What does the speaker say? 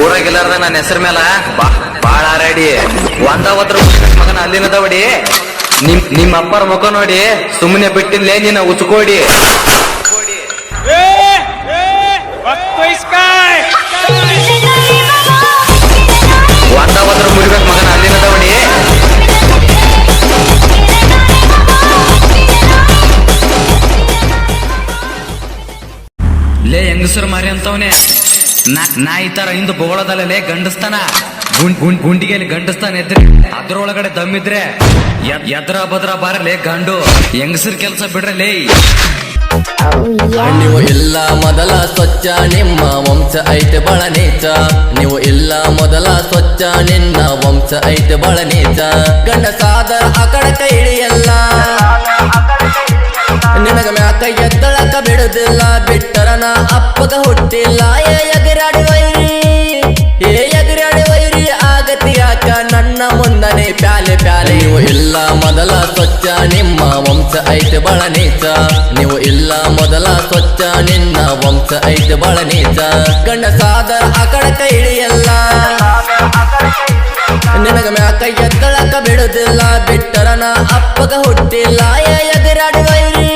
ಊರಾಗಿಲ್ಲಾರ್ದ ನನ್ನ ಹೆಸರ ಮೇಲ ಬಾಳ ಹಾರಾಡಿ ಒಂದ್ರ ಮಗನ ಅಲ್ಲಿನದವಡಿ ನಿಮ್ಮ ಅಪ್ಪರ ಮುಖ ನೋಡಿ ಸುಮ್ಮನೆ ಬಿಟ್ಟಿಲ್ಲೇ ನಿನ್ನ ಉಚ್ಕೋಡಿ ಒಂದ್ರ ಮುರಿಬೇಕು ಮಗನ ಅಲ್ಲಿನದವಡಿ ಲೇ ಹೆಂಗಸರು ಮಾರಿ ಅಂತವನೇ ನಾ ಈ ತರ ಹಿಂದೆ ಬೋಳದಲ್ಲೇ ಗಂಡಸ್ತಾನ ಗುಂಡಿಗೆಯಲ್ಲಿ ಗಂಡಸ್ತಾನ ಎದ್ರಿ ಅದ್ರೊಳಗಡೆ ದಮ್ಮಿದ್ರೆ ಎದ್ರ ಭದ್ರ ಬಾರಲೇ ಗಂಡು ಹೆಂಗಸರ್ ಕೆಲ್ಸ ಬಿಡ್ರಲೇ. ನೀವು ಇಲ್ಲ ಮೊದಲ ಸ್ವಚ್ಛ ನಿಮ್ಮ ವಂಶ ಐತೆ ಬಳ ನೀಚ. ನೀವು ಇಲ್ಲ ಮೊದಲ ಸ್ವಚ್ಛ ನಿನ್ನ ವಂಶ ಐತೆ ಬಳ ನೀಚ. ಗಂಡಸಾದ ಅಕಡಕ ಇಳಿಯಲ್ಲ ನಿನಗ ಮ್ಯಾಕ ಎದ್ದಳಕ ಬಿಡುದಿಲ್ಲ. ಬಿಟ್ಟರನ ಅಪ್ಪಗ ಹುಟ್ಟಿಲ್ಲ. ಎದುರಾಡಿ ವೈರಿ ಆಗತಿ ಯಾಕ ನನ್ನ ಮುಂದನೆ ಪ್ಯಾಲೆ ಪ್ಯಾಲೆ. ನೀವು ಇಲ್ಲ ಮೊದಲ ಸ್ವಚ್ಛ ನಿಮ್ಮ ವಂಶ ಐತೆ ಬಳ ನೀಚ. ನೀವು ಇಲ್ಲ ಮೊದಲ ಸ್ವಚ್ಛ ನಿನ್ನ ವಂಶ ಐತೆ ಬಳ ನೀಚ. ಗಂಡಸಾದ ಅಕಡಕ ಇಳಿಯಲ್ಲ ನಿನಗ ಮ್ಯಾಕ ಎದ್ದಳಕ ಬಿಡುದಿಲ್ಲ. ಬಿಟ್ಟರನ ಅಪ್ಪಗ ಹುಟ್ಟಿಲ್ಲ. ಎದುರಾಡಿ ವೈರಿ